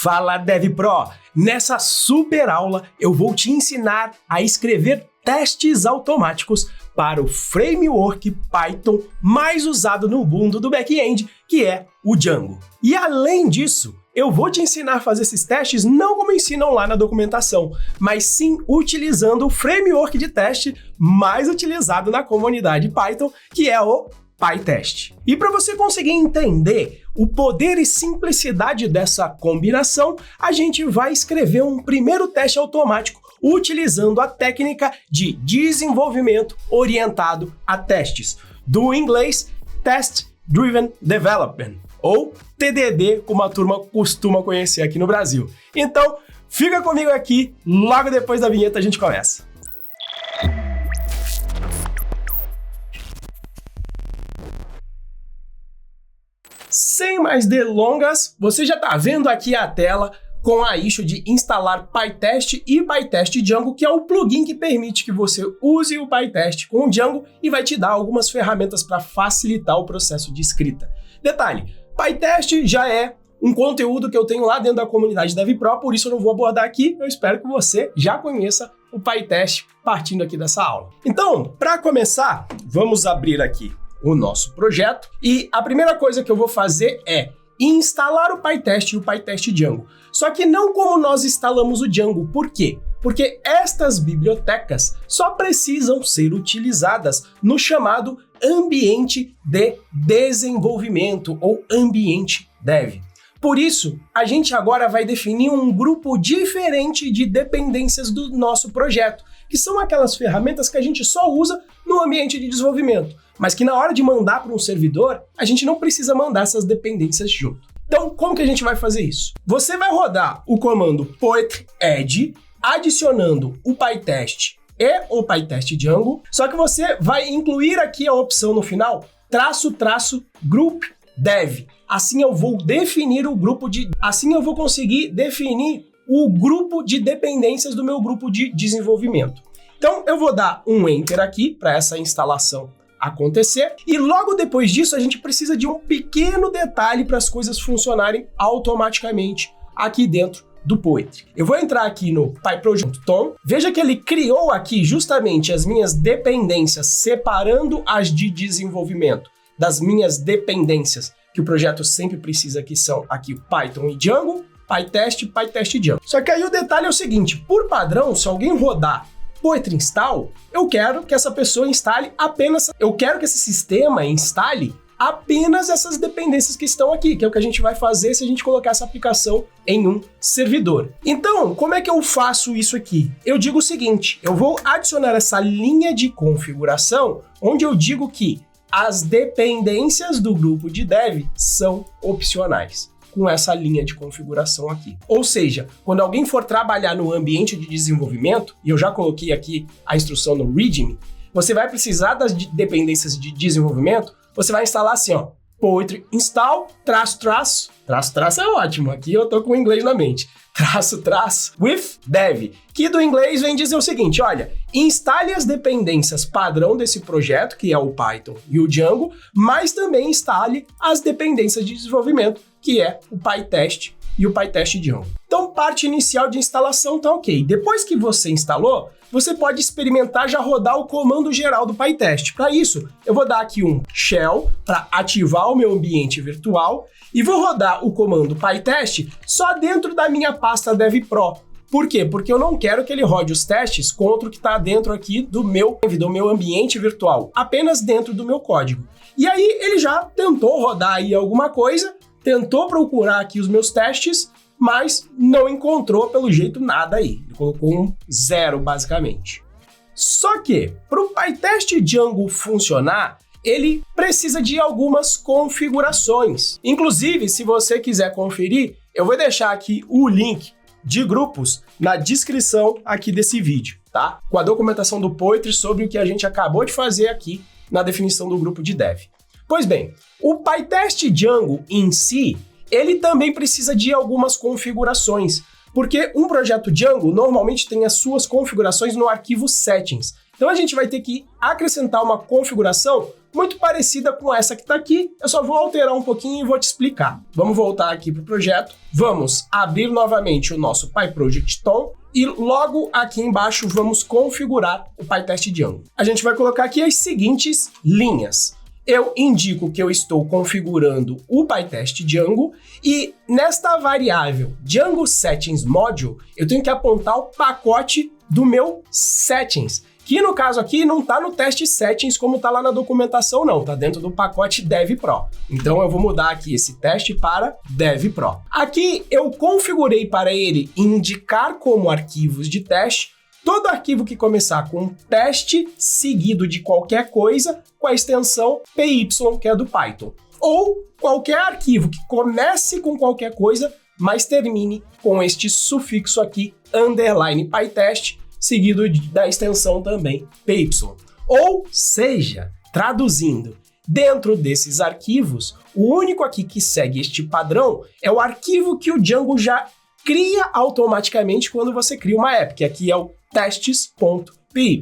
Fala DevPro! Nessa super aula eu vou te ensinar a escrever testes automáticos para o framework Python mais usado no mundo do back-end, que é o Django. E além disso, eu vou te ensinar a fazer esses testes não como ensinam lá na documentação, mas sim utilizando o framework de teste mais utilizado na comunidade Python, que é o PyTest. E para você conseguir entender o poder e simplicidade dessa combinação, a gente vai escrever um primeiro teste automático utilizando a técnica de desenvolvimento orientado a testes, do inglês Test Driven Development, ou TDD, como a turma costuma conhecer aqui no Brasil. Então, fica comigo aqui, logo depois da vinheta a gente começa. Sem mais delongas, você já está vendo aqui a tela com a issue de instalar PyTest e PyTest Django, que é o plugin que permite que você use o PyTest com o Django e vai te dar algumas ferramentas para facilitar o processo de escrita. Detalhe, PyTest já é um conteúdo que eu tenho lá dentro da comunidade DevPro, por isso eu não vou abordar aqui, eu espero que você já conheça o PyTest partindo aqui dessa aula. Então, para começar, vamos abrir aqui o nosso projeto e a primeira coisa que eu vou fazer é instalar o PyTest e o PyTest Django. Só que não como nós instalamos o Django. Por quê? Porque estas bibliotecas só precisam ser utilizadas no chamado ambiente de desenvolvimento ou ambiente dev. Por isso, a gente agora vai definir um grupo diferente de dependências do nosso projeto, que são aquelas ferramentas que a gente só usa no ambiente de desenvolvimento, mas que na hora de mandar para um servidor, a gente não precisa mandar essas dependências junto. Então, como que a gente vai fazer isso? Você vai rodar o comando poetry-add, adicionando o PyTest e o PyTest Django, só que você vai incluir aqui a opção no final, --group dev. Assim eu vou definir o grupo de... Assim eu vou conseguir definir o grupo de dependências do meu grupo de desenvolvimento. Então, eu vou dar um Enter aqui para essa instalação acontecer. E logo depois disso, a gente precisa de um pequeno detalhe para as coisas funcionarem automaticamente aqui dentro do Poetry. Eu vou entrar aqui no pyproject.tom. Veja que ele criou aqui justamente as minhas dependências, separando as de desenvolvimento das minhas dependências que o projeto sempre precisa, que são aqui Python e Django, PyTest e PyTest Django. Só que aí o detalhe é o seguinte, por padrão, se alguém rodar Poetry install, eu quero que essa pessoa instale apenas, eu quero que esse sistema instale apenas essas dependências que estão aqui, que é o que a gente vai fazer se a gente colocar essa aplicação em um servidor. Então, como é que eu faço isso aqui? Eu digo o seguinte, eu vou adicionar essa linha de configuração, onde eu digo que as dependências do grupo de dev são opcionais, com essa linha de configuração aqui. Ou seja, quando alguém for trabalhar no ambiente de desenvolvimento, e eu já coloquei aqui a instrução no README, você vai precisar das dependências de desenvolvimento, você vai instalar assim, ó, poetry install, traço é ótimo, aqui eu tô com o inglês na mente, traço with dev, que do inglês vem dizer o seguinte, olha, instale as dependências padrão desse projeto, que é o Python e o Django, mas também instale as dependências de desenvolvimento, que é o PyTest e o PyTest Django. Então, parte inicial de instalação tá ok. Depois que você instalou, você pode experimentar já rodar o comando geral do PyTest. Para isso, eu vou dar aqui um shell para ativar o meu ambiente virtual e vou rodar o comando PyTest só dentro da minha pasta DevPro. Por quê? Porque eu não quero que ele rode os testes contra o que está dentro aqui do meu ambiente virtual, apenas dentro do meu código. E aí, ele já tentou rodar aí alguma coisa, tentou procurar aqui os meus testes, mas não encontrou pelo jeito nada aí. Ele colocou um 0 basicamente. Só que para o PyTest Django funcionar, ele precisa de algumas configurações. Inclusive, se você quiser conferir, eu vou deixar aqui o link de grupos na descrição aqui desse vídeo, tá? Com a documentação do Poetry sobre o que a gente acabou de fazer aqui na definição do grupo de dev. Pois bem, o PyTest Django em si, ele também precisa de algumas configurações, porque um projeto Django normalmente tem as suas configurações no arquivo settings. Então a gente vai ter que acrescentar uma configuração muito parecida com essa que está aqui. Eu só vou alterar um pouquinho e vou te explicar. Vamos voltar aqui para o projeto. Vamos abrir novamente o nosso PyProject Tom e logo aqui embaixo vamos configurar o PyTest Django. A gente vai colocar aqui as seguintes linhas. Eu indico que eu estou configurando o PyTest Django e nesta variável Django Settings Module, eu tenho que apontar o pacote do meu settings, que no caso aqui não está no teste settings como está lá na documentação não, está dentro do pacote DevPro. Então eu vou mudar aqui esse teste para DevPro. Aqui eu configurei para ele indicar como arquivos de teste todo arquivo que começar com teste seguido de qualquer coisa com a extensão PY, que é do Python. Ou qualquer arquivo que comece com qualquer coisa, mas termine com este sufixo aqui, underline PyTest, seguido da extensão também PY. Ou seja, traduzindo, dentro desses arquivos, o único aqui que segue este padrão é o arquivo que o Django já cria automaticamente quando você cria uma app, que aqui é o testes.py.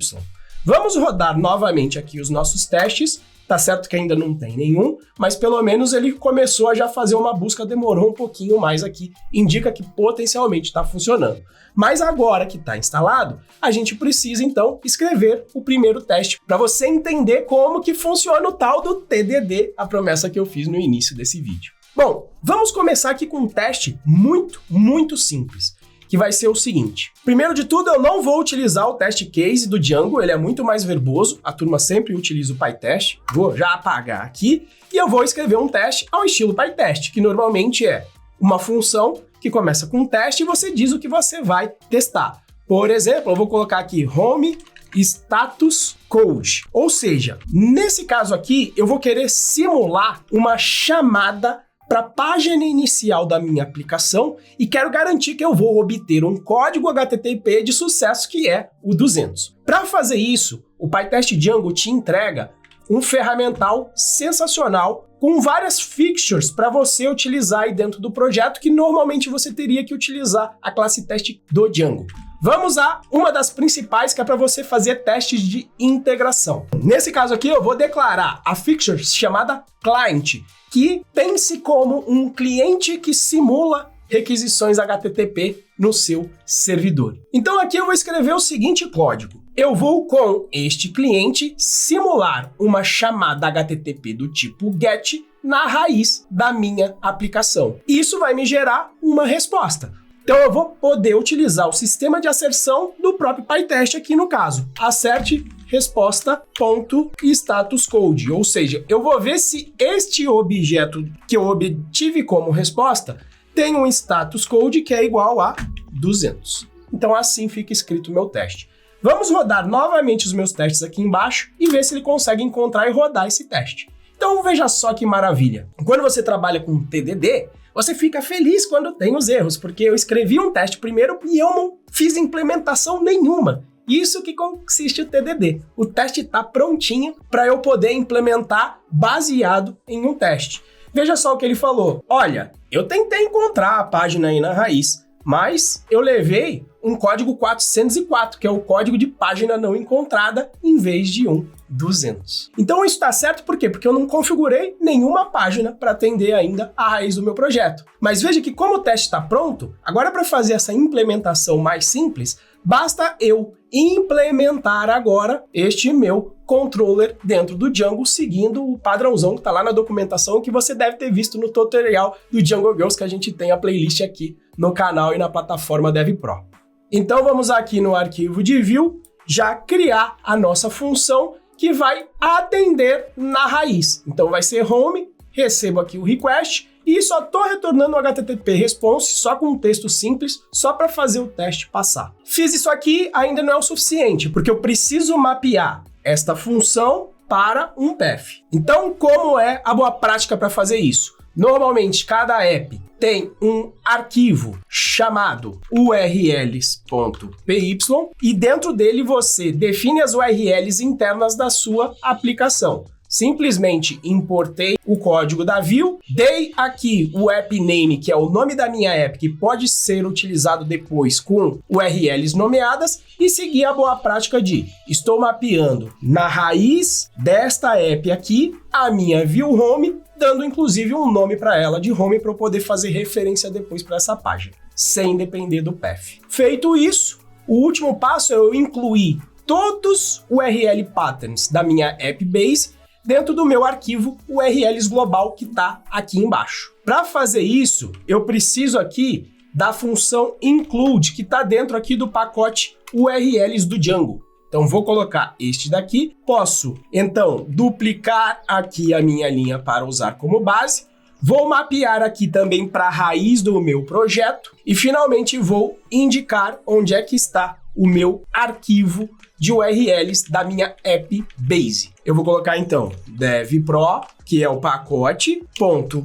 Vamos rodar novamente aqui os nossos testes. Tá certo que ainda não tem nenhum, mas pelo menos ele começou a já fazer uma busca, demorou um pouquinho mais aqui, indica que potencialmente está funcionando. Mas agora que está instalado, a gente precisa então escrever o primeiro teste para você entender como que funciona o tal do TDD, a promessa que eu fiz no início desse vídeo. Bom, vamos começar aqui com um teste muito simples, que vai ser o seguinte. Primeiro de tudo, eu não vou utilizar o teste case do Django, ele é muito mais verboso, a turma sempre utiliza o PyTest. Vou já apagar aqui e eu vou escrever um teste ao estilo PyTest, que normalmente é uma função que começa com um teste e você diz o que você vai testar. Por exemplo, eu vou colocar aqui home status code, ou seja, nesse caso aqui, eu vou querer simular uma chamada para a página inicial da minha aplicação e quero garantir que eu vou obter um código HTTP de sucesso que é o 200. Para fazer isso, o PyTest Django te entrega um ferramental sensacional com várias fixtures para você utilizar aí dentro do projeto que normalmente você teria que utilizar a classe teste do Django. Vamos a uma das principais, que é para você fazer testes de integração. Nesse caso aqui, eu vou declarar a fixture chamada client, que pense como um cliente que simula requisições HTTP no seu servidor. Então aqui eu vou escrever o seguinte código. Eu vou, com este cliente, simular uma chamada HTTP do tipo GET na raiz da minha aplicação. Isso vai me gerar uma resposta. Então eu vou poder utilizar o sistema de asserção do próprio PyTest aqui no caso. Acerte resposta.statuscode, ou seja, eu vou ver se este objeto que eu obtive como resposta tem um status code que é igual a 200. Então assim fica escrito o meu teste. Vamos rodar novamente os meus testes aqui embaixo e ver se ele consegue encontrar e rodar esse teste. Então veja só que maravilha. Quando você trabalha com TDD, você fica feliz quando tem os erros, porque eu escrevi um teste primeiro e eu não fiz implementação nenhuma. Isso que consiste o TDD. O teste está prontinho para eu poder implementar baseado em um teste. Veja só o que ele falou. Olha, eu tentei encontrar a página aí na raiz, mas eu levei um código 404, que é o código de página não encontrada, em vez de um 200. Então isso está certo por quê? Porque eu não configurei nenhuma página para atender ainda a raiz do meu projeto. Mas veja que como o teste está pronto, agora para fazer essa implementação mais simples, basta eu implementar agora este meu controller dentro do Django, seguindo o padrãozão que está lá na documentação, que você deve ter visto no tutorial do Django Girls, que a gente tem a playlist aqui no canal e na plataforma DevPro. Então vamos aqui no arquivo de view, já criar a nossa função que vai atender na raiz. Então vai ser home, recebo aqui o request e só estou retornando o HTTP response só com um texto simples, só para fazer o teste passar. Fiz isso aqui, ainda não é o suficiente, porque eu preciso mapear esta função para um path. Então, como é a boa prática para fazer isso? Normalmente, cada app tem um arquivo chamado urls.py e dentro dele você define as URLs internas da sua aplicação. Simplesmente importei o código da view, dei aqui o app name, que é o nome da minha app, que pode ser utilizado depois com URLs nomeadas, e segui a boa prática de estou mapeando na raiz desta app aqui a minha view home, dando inclusive um nome para ela de home para eu poder fazer referência depois para essa página, sem depender do path. Feito isso, o último passo é eu incluir todos os URL patterns da minha app base dentro do meu arquivo URLs global que está aqui embaixo. Para fazer isso, eu preciso aqui da função include, que está dentro aqui do pacote URLs do Django. Então vou colocar este daqui, posso então duplicar aqui a minha linha para usar como base, vou mapear aqui também para a raiz do meu projeto e finalmente vou indicar onde é que está o meu arquivo de URLs da minha app base. Eu vou colocar então devpro, que é o pacote,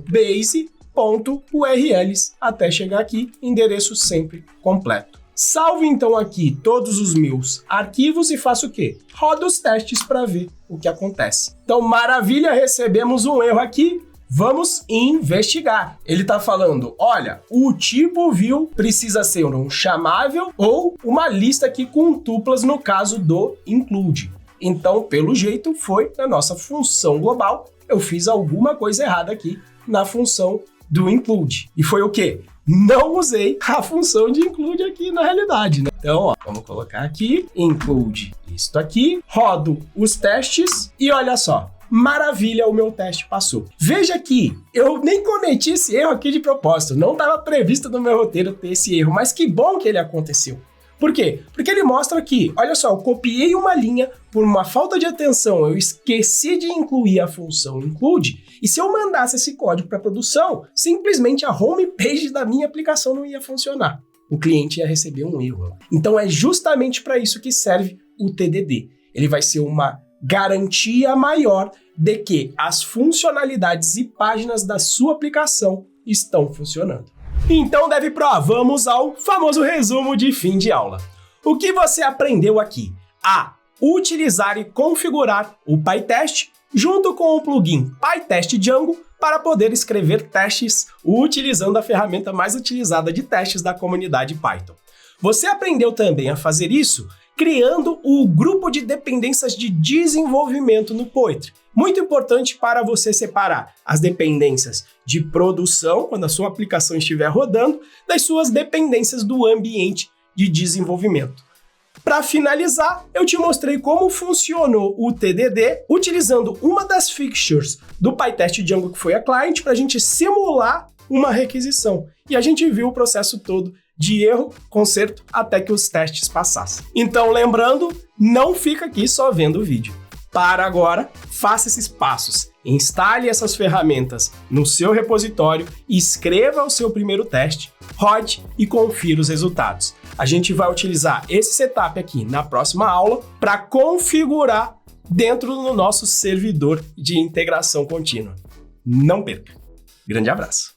.base.urls, até chegar aqui, endereço sempre completo. Salvo então aqui todos os meus arquivos e faço o quê? Rodo os testes para ver o que acontece. Então, maravilha, recebemos um erro aqui. Vamos investigar. Ele está falando, olha, o tipo view precisa ser um chamável ou uma lista aqui com tuplas no caso do include. Então, pelo jeito, foi na nossa função global. Eu fiz alguma coisa errada aqui na função do include. E foi o quê? Não usei a função de include aqui na realidade, né? Então, ó, vamos colocar aqui, include isto aqui, rodo os testes e olha só. Maravilha, o meu teste passou. Veja que eu nem cometi esse erro aqui de propósito, não estava previsto no meu roteiro ter esse erro, mas que bom que ele aconteceu. Por quê? Porque ele mostra aqui, olha só, eu copiei uma linha, por uma falta de atenção, eu esqueci de incluir a função include, e se eu mandasse esse código para produção, simplesmente a homepage da minha aplicação não ia funcionar. O cliente ia receber um erro. Então é justamente para isso que serve o TDD. Ele vai ser uma garantia maior de que as funcionalidades e páginas da sua aplicação estão funcionando. Então, DevPro, vamos ao famoso resumo de fim de aula. O que você aprendeu aqui? A utilizar e configurar o PyTest junto com o plugin PyTest Django para poder escrever testes utilizando a ferramenta mais utilizada de testes da comunidade Python. Você aprendeu também a fazer isso criando o grupo de dependências de desenvolvimento no Poetry. Muito importante para você separar as dependências de produção, quando a sua aplicação estiver rodando, das suas dependências do ambiente de desenvolvimento. Para finalizar, eu te mostrei como funcionou o TDD utilizando uma das fixtures do PyTest Django, que foi a client, para a gente simular uma requisição. E a gente viu o processo todo de erro, conserto, até que os testes passassem. Então, lembrando, não fica aqui só vendo o vídeo. Para agora, faça esses passos. Instale essas ferramentas no seu repositório, escreva o seu primeiro teste, rode e confira os resultados. A gente vai utilizar esse setup aqui na próxima aula para configurar dentro do nosso servidor de integração contínua. Não perca! Grande abraço!